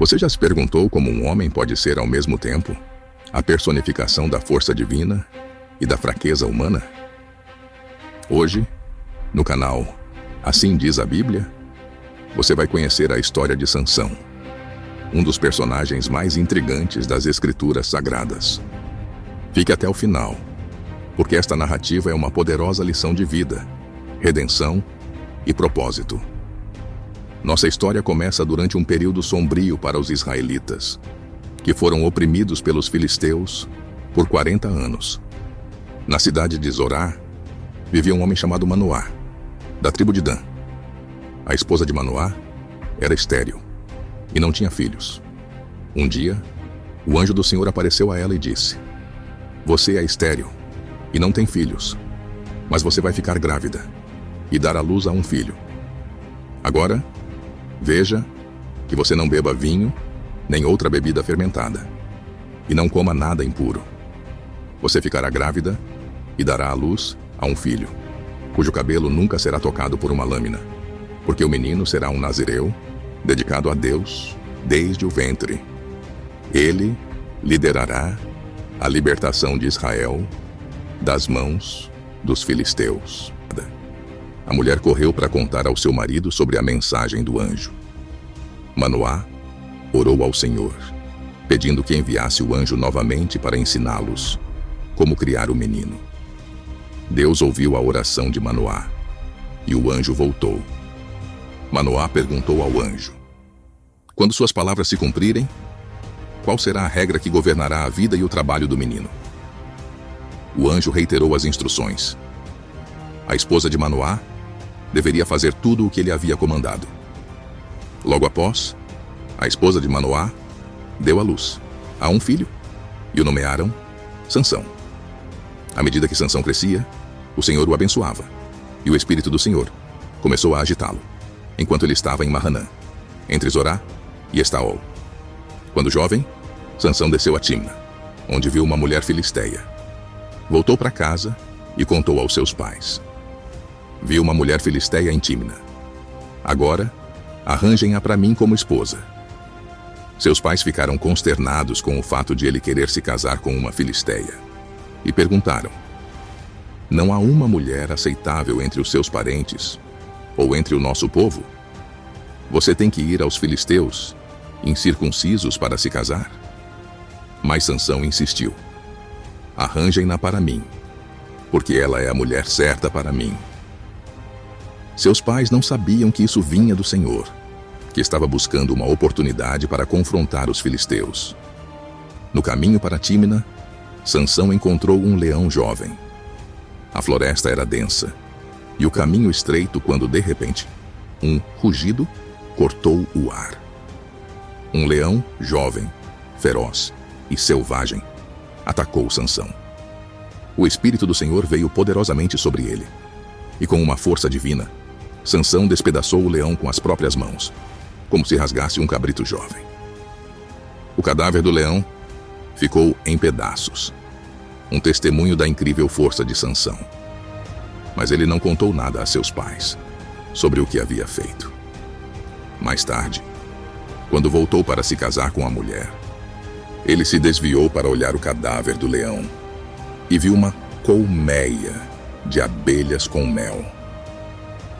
Você já se perguntou como um homem pode ser ao mesmo tempo a personificação da força divina e da fraqueza humana? Hoje, no canal Assim Diz a Bíblia, você vai conhecer a história de Sansão, um dos personagens mais intrigantes das Escrituras Sagradas. Fique até o final, porque esta narrativa é uma poderosa lição de vida, redenção e propósito. Nossa história começa durante um período sombrio para os israelitas, que foram oprimidos pelos filisteus por 40 anos. Na cidade de Zorá, vivia um homem chamado Manoá, da tribo de Dan. A esposa de Manoá era estéril e não tinha filhos. Um dia, o anjo do Senhor apareceu a ela e disse: "Você é estéril e não tem filhos, mas você vai ficar grávida e dar à luz a um filho. Agora, veja que você não beba vinho nem outra bebida fermentada, e não coma nada impuro. Você ficará grávida e dará à luz a um filho, cujo cabelo nunca será tocado por uma lâmina, porque o menino será um nazireu, dedicado a Deus desde o ventre. Ele liderará a libertação de Israel das mãos dos filisteus." A mulher correu para contar ao seu marido sobre a mensagem do anjo. Manoá orou ao Senhor, pedindo que enviasse o anjo novamente para ensiná-los como criar o menino. Deus ouviu a oração de Manoá, e o anjo voltou. Manoá perguntou ao anjo: "Quando suas palavras se cumprirem, qual será a regra que governará a vida e o trabalho do menino?" O anjo reiterou as instruções. A esposa de Manoá deveria fazer tudo o que ele havia comandado. Logo após, a esposa de Manoá deu à luz a um filho e o nomearam Sansão. À medida que Sansão crescia, o Senhor o abençoava, e o Espírito do Senhor começou a agitá-lo, enquanto ele estava em Mahanã, entre Zorá e Estaol. Quando jovem, Sansão desceu a Timna, onde viu uma mulher filisteia. Voltou para casa e contou aos seus pais: "Vi uma mulher filisteia em Timna. Agora, arranjem-a para mim como esposa." Seus pais ficaram consternados com o fato de ele querer se casar com uma filisteia, e perguntaram: "Não há uma mulher aceitável entre os seus parentes, ou entre o nosso povo? Você tem que ir aos filisteus, incircuncisos, para se casar?" Mas Sansão insistiu: "Arranjem-na para mim, porque ela é a mulher certa para mim." Seus pais não sabiam que isso vinha do Senhor, que estava buscando uma oportunidade para confrontar os filisteus. No caminho para Tímina, Sansão encontrou um leão jovem. A floresta era densa, e o caminho estreito quando, de repente, um rugido cortou o ar. Um leão jovem, feroz e selvagem atacou Sansão. O Espírito do Senhor veio poderosamente sobre ele, e com uma força divina, Sansão despedaçou o leão com as próprias mãos, como se rasgasse um cabrito jovem. O cadáver do leão ficou em pedaços, um testemunho da incrível força de Sansão. Mas ele não contou nada a seus pais sobre o que havia feito. Mais tarde, quando voltou para se casar com a mulher, ele se desviou para olhar o cadáver do leão e viu uma colmeia de abelhas com mel.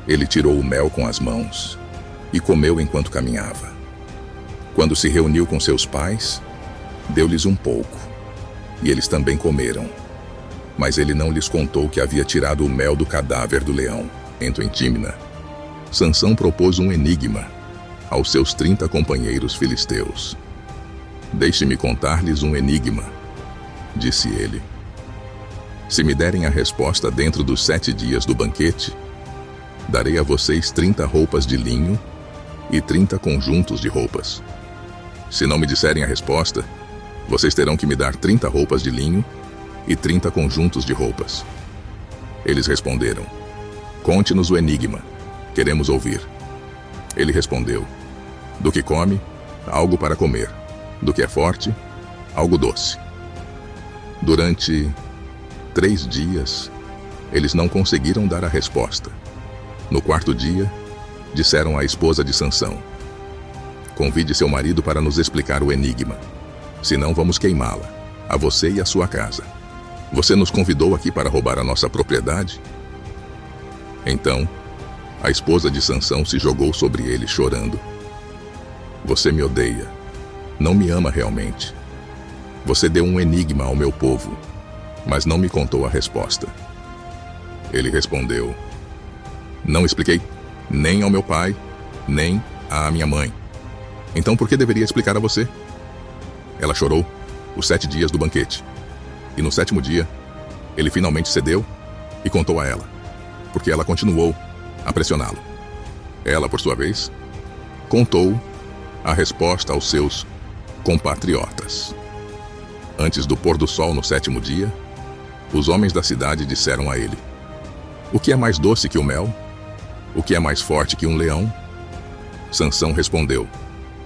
Ele tirou o mel com as mãos e comeu enquanto caminhava. Quando se reuniu com seus pais, deu-lhes um pouco, e eles também comeram. Mas ele não lhes contou que havia tirado o mel do cadáver do leão. Em Tímina, Sansão propôs um enigma aos seus 30 companheiros filisteus. "Deixe-me contar-lhes um enigma", disse ele. "Se me derem a resposta dentro dos 7 dias do banquete, darei a vocês 30 roupas de linho e 30 conjuntos de roupas. Se não me disserem a resposta, vocês terão que me dar 30 roupas de linho e 30 conjuntos de roupas." Eles responderam: "Conte-nos o enigma, queremos ouvir." Ele respondeu: "Do que come, algo para comer. Do que é forte, algo doce." Durante 3 dias, eles não conseguiram dar a resposta. No 4º dia, disseram à esposa de Sansão: Convide seu marido para nos explicar o enigma. Senão vamos queimá-la, a você e a sua casa. Você nos convidou aqui para roubar a nossa propriedade? Então, a esposa de Sansão se jogou sobre ele chorando. Você me odeia. Não me ama realmente. Você deu um enigma ao meu povo, mas não me contou a resposta. Ele respondeu: Não expliquei, nem ao meu pai, nem à minha mãe. Então por que deveria explicar a você? Ela chorou os 7 dias do banquete. E no 7º dia, ele finalmente cedeu e contou a ela, porque ela continuou a pressioná-lo. Ela, por sua vez, contou a resposta aos seus compatriotas. Antes do pôr do sol no 7º dia, os homens da cidade disseram a ele: O que é mais doce que o mel? O que é mais forte que um leão? Sansão respondeu: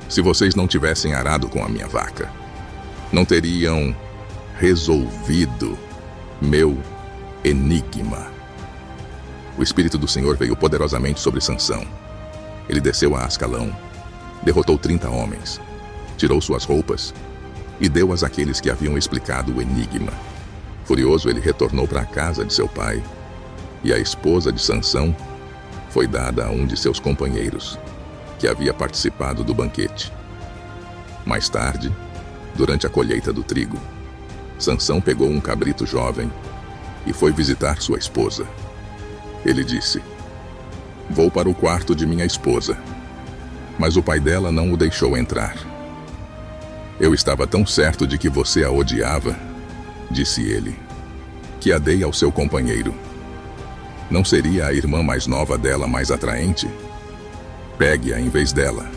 Se vocês não tivessem arado com a minha vaca, não teriam resolvido meu enigma. O Espírito do Senhor veio poderosamente sobre Sansão. Ele desceu a Ascalão, derrotou 30 homens, tirou suas roupas e deu-as àqueles que haviam explicado o enigma. Furioso, ele retornou para a casa de seu pai, e a esposa de Sansão foi dada a um de seus companheiros, que havia participado do banquete. Mais tarde, durante a colheita do trigo, Sansão pegou um cabrito jovem e foi visitar sua esposa. Ele disse: Vou para o quarto de minha esposa. Mas o pai dela não o deixou entrar. Eu estava tão certo de que você a odiava, disse ele, que a dei ao seu companheiro. Não seria a irmã mais nova dela mais atraente? Pegue-a em vez dela.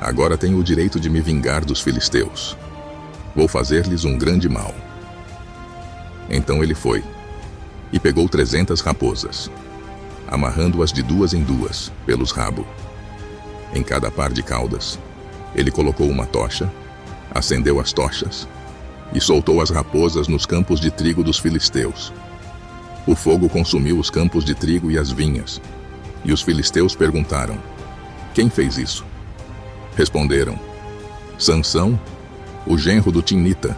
Agora tenho o direito de me vingar dos filisteus. Vou fazer-lhes um grande mal. Então ele foi e pegou 300 raposas, amarrando-as de 2 em 2 pelos rabos. Em cada par de caudas, ele colocou uma tocha, acendeu as tochas e soltou as raposas nos campos de trigo dos filisteus. O fogo consumiu os campos de trigo e as vinhas, e os filisteus perguntaram: Quem fez isso? Responderam: Sansão, o genro do Timnita,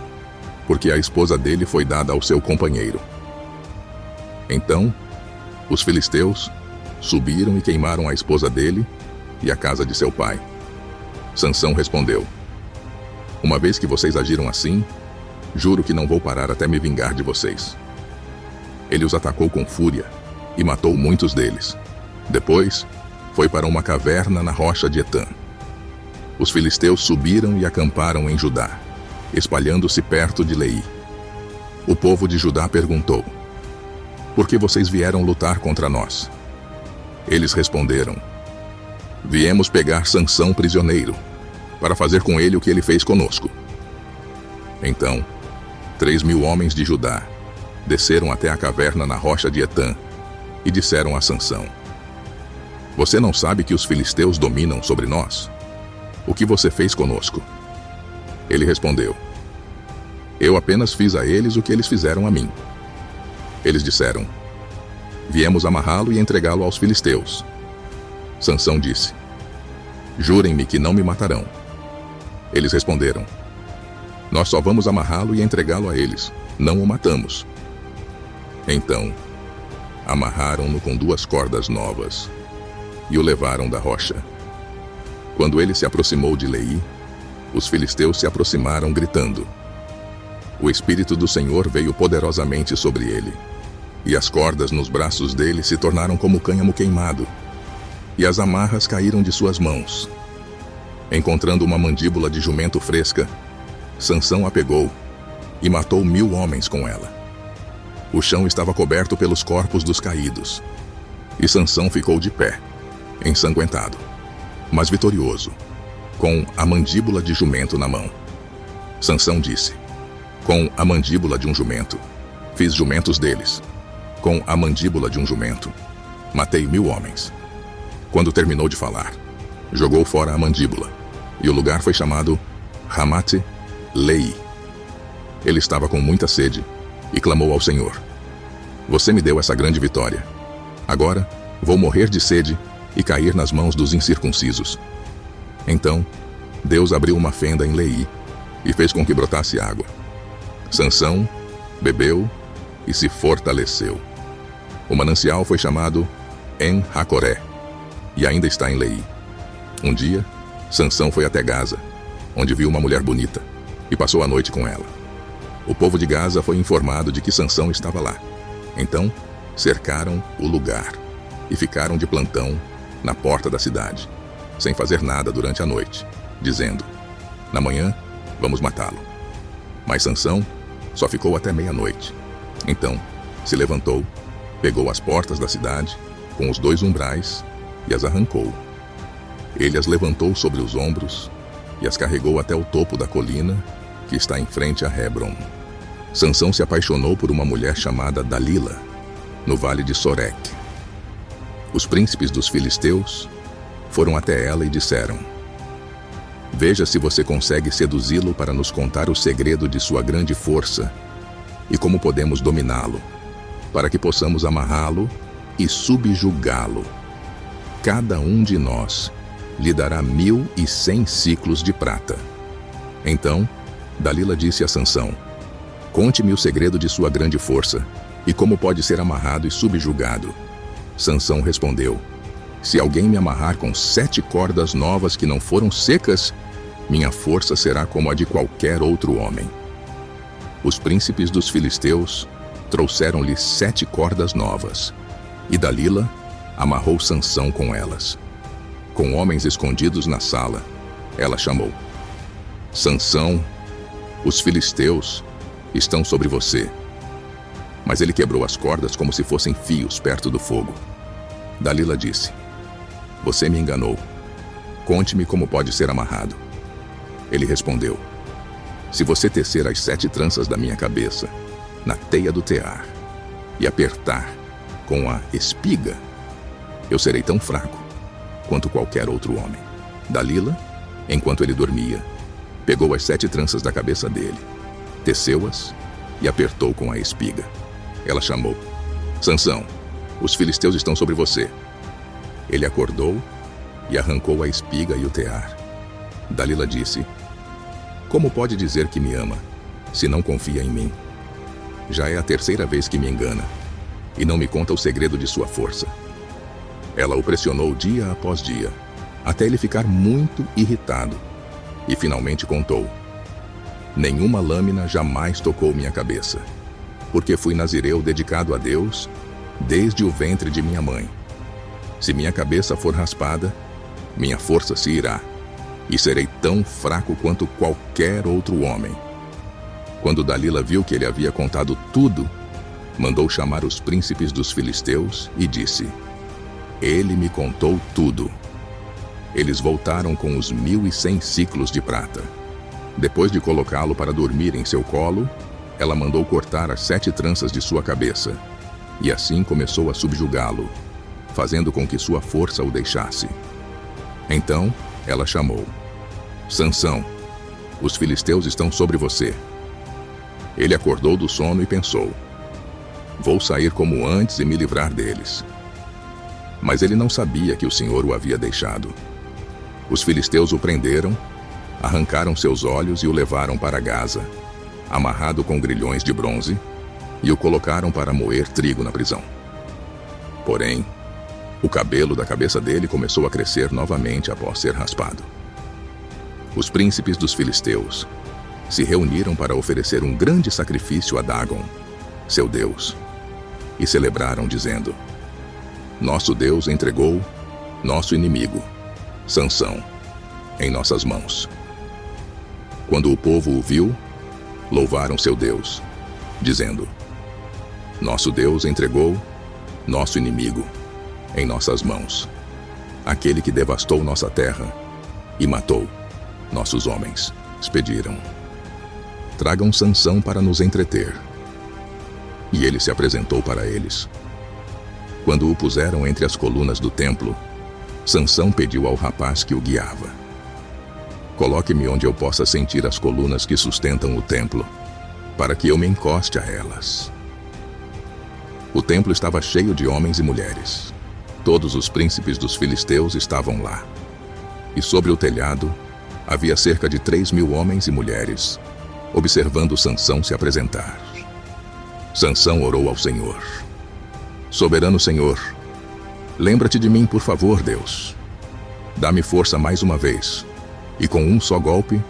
porque a esposa dele foi dada ao seu companheiro. Então, os filisteus subiram e queimaram a esposa dele e a casa de seu pai. Sansão respondeu: Uma vez que vocês agiram assim, juro que não vou parar até me vingar de vocês. Ele os atacou com fúria e matou muitos deles. Depois, foi para uma caverna na rocha de Etã. Os filisteus subiram e acamparam em Judá, espalhando-se perto de Leí. O povo de Judá perguntou: Por que vocês vieram lutar contra nós? Eles responderam: Viemos pegar Sansão prisioneiro, para fazer com ele o que ele fez conosco. Então, 3.000 homens de Judá desceram até a caverna na rocha de Etã e disseram a Sansão: Você não sabe que os filisteus dominam sobre nós? O que você fez conosco? Ele respondeu: Eu apenas fiz a eles o que eles fizeram a mim. Eles disseram: Viemos amarrá-lo e entregá-lo aos filisteus. Sansão disse: Jurem-me que não me matarão. Eles responderam: Nós só vamos amarrá-lo e entregá-lo a eles, não o matamos. Então, amarraram-no com 2 cordas novas e o levaram da rocha. Quando ele se aproximou de Leí, os filisteus se aproximaram gritando. O Espírito do Senhor veio poderosamente sobre ele, e as cordas nos braços dele se tornaram como cânhamo queimado, e as amarras caíram de suas mãos. Encontrando uma mandíbula de jumento fresca, Sansão a pegou e matou 1000 homens com ela. O chão estava coberto pelos corpos dos caídos, e Sansão ficou de pé, ensanguentado, mas vitorioso, com a mandíbula de jumento na mão. Sansão disse: Com a mandíbula de um jumento, fiz jumentos deles. Com a mandíbula de um jumento, matei 1000 homens. Quando terminou de falar, jogou fora a mandíbula, e o lugar foi chamado Ramate Leí. Ele estava com muita sede e clamou ao Senhor: Você me deu essa grande vitória. Agora vou morrer de sede e cair nas mãos dos incircuncisos. Então, Deus abriu uma fenda em Leí e fez com que brotasse água. Sansão bebeu e se fortaleceu. O manancial foi chamado En-Hacoré e ainda está em Leí. Um dia, Sansão foi até Gaza, onde viu uma mulher bonita, e passou a noite com ela. O povo de Gaza foi informado de que Sansão estava lá. Então, cercaram o lugar e ficaram de plantão na porta da cidade, sem fazer nada durante a noite, dizendo: na manhã, vamos matá-lo. Mas Sansão só ficou até meia-noite. Então, se levantou, pegou as portas da cidade, com os 2 umbrais, e as arrancou. Ele as levantou sobre os ombros e as carregou até o topo da colina que está em frente a Hebron. Sansão se apaixonou por uma mulher chamada Dalila, no vale de Soreque. Os príncipes dos filisteus foram até ela e disseram: veja se você consegue seduzi-lo para nos contar o segredo de sua grande força e como podemos dominá-lo, para que possamos amarrá-lo e subjugá-lo. Cada um de nós lhe dará 1.100 ciclos de prata. Então, Dalila disse a Sansão: conte-me o segredo de sua grande força e como pode ser amarrado e subjugado. Sansão respondeu: se alguém me amarrar com 7 cordas novas que não foram secas, minha força será como a de qualquer outro homem. Os príncipes dos filisteus trouxeram-lhe 7 cordas novas, e Dalila amarrou Sansão com elas. Com homens escondidos na sala, ela chamou: Sansão, os filisteus estão sobre você. Mas ele quebrou as cordas como se fossem fios perto do fogo. Dalila disse: você me enganou. Conte-me como pode ser amarrado. Ele respondeu: se você tecer as 7 tranças da minha cabeça na teia do tear e apertar com a espiga, eu serei tão fraco quanto qualquer outro homem. Dalila, enquanto ele dormia, pegou as 7 tranças da cabeça dele, teceu-as e apertou com a espiga. Ela chamou: Sansão, os filisteus estão sobre você. Ele acordou e arrancou a espiga e o tear. Dalila disse: como pode dizer que me ama, se não confia em mim? Já é a 3ª vez que me engana, e não me conta o segredo de sua força. Ela o pressionou dia após dia, até ele ficar muito irritado, e finalmente contou: nenhuma lâmina jamais tocou minha cabeça, porque fui nazireu dedicado a Deus desde o ventre de minha mãe. Se minha cabeça for raspada, minha força se irá, e serei tão fraco quanto qualquer outro homem. Quando Dalila viu que ele havia contado tudo, mandou chamar os príncipes dos filisteus e disse: ele me contou tudo. Eles voltaram com os 1.100 ciclos de prata. Depois de colocá-lo para dormir em seu colo, ela mandou cortar as 7 tranças de sua cabeça, e assim começou a subjugá-lo, fazendo com que sua força o deixasse. Então ela chamou: Sansão, os filisteus estão sobre você. Ele acordou do sono e pensou: vou sair como antes e me livrar deles. Mas ele não sabia que o Senhor o havia deixado. Os filisteus o prenderam, arrancaram seus olhos e o levaram para Gaza, amarrado com grilhões de bronze, e o colocaram para moer trigo na prisão. Porém, o cabelo da cabeça dele começou a crescer novamente após ser raspado. Os príncipes dos filisteus se reuniram para oferecer um grande sacrifício a Dagon, seu deus, e celebraram dizendo: nosso Deus entregou nosso inimigo, Sansão, em nossas mãos. Quando o povo o viu, louvaram seu Deus, dizendo: nosso Deus entregou nosso inimigo em nossas mãos, aquele que devastou nossa terra e matou nossos homens. Pediram: tragam Sansão para nos entreter. E ele se apresentou para eles. Quando o puseram entre as colunas do templo, Sansão pediu ao rapaz que o guiava: coloque-me onde eu possa sentir as colunas que sustentam o templo, para que eu me encoste a elas. O templo estava cheio de homens e mulheres. Todos os príncipes dos filisteus estavam lá. e sobre o telhado havia cerca de 3.000 homens e mulheres, observando Sansão se apresentar. Sansão orou ao Senhor: Soberano Senhor, lembra-te de mim, por favor, Deus. Dá-me força mais uma vez, e com um só golpe,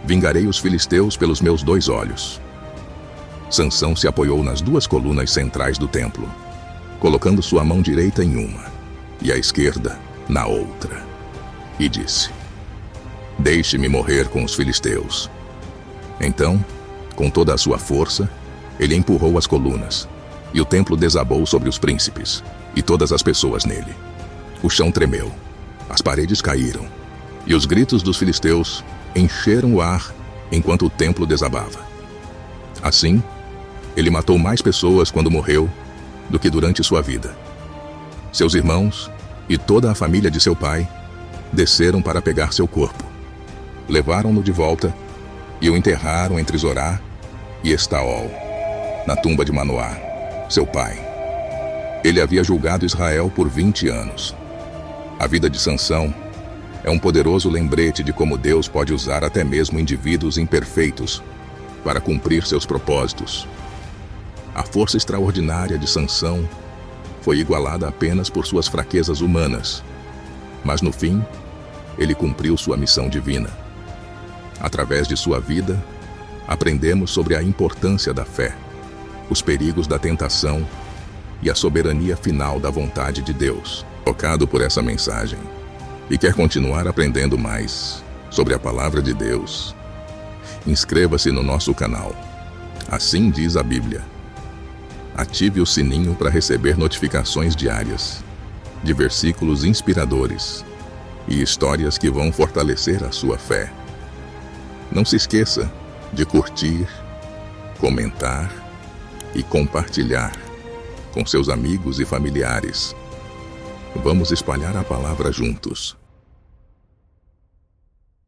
vingarei os filisteus pelos meus 2 olhos. Sansão se apoiou nas 2 colunas centrais do templo, colocando sua mão direita em uma e a esquerda na outra, e disse: Deixe-me morrer com os filisteus. Então, com toda a sua força, ele empurrou as colunas, e o templo desabou sobre os príncipes e todas as pessoas nele. O chão tremeu, as paredes caíram, e os gritos dos filisteus encheram o ar enquanto o templo desabava. Assim, ele matou mais pessoas quando morreu do que durante sua vida. Seus irmãos e toda a família de seu pai desceram para pegar seu corpo. Levaram-no de volta e o enterraram entre Zorá e Estaol, na tumba de Manoá, seu pai. Ele havia julgado Israel por 20 anos. A vida de Sansão é um poderoso lembrete de como Deus pode usar até mesmo indivíduos imperfeitos para cumprir seus propósitos. A força extraordinária de Sansão foi igualada apenas por suas fraquezas humanas, mas no fim, ele cumpriu sua missão divina. Através de sua vida, aprendemos sobre a importância da fé, os perigos da tentação e a soberania final da vontade de Deus. Tocado por essa mensagem e quer continuar aprendendo mais sobre a palavra de Deus, inscreva-se no nosso canal. Assim diz a Bíblia. Ative o sininho para receber notificações diárias de versículos inspiradores e histórias que vão fortalecer a sua fé. Não se esqueça de curtir, comentar e compartilhar com seus amigos e familiares. Vamos espalhar a palavra juntos.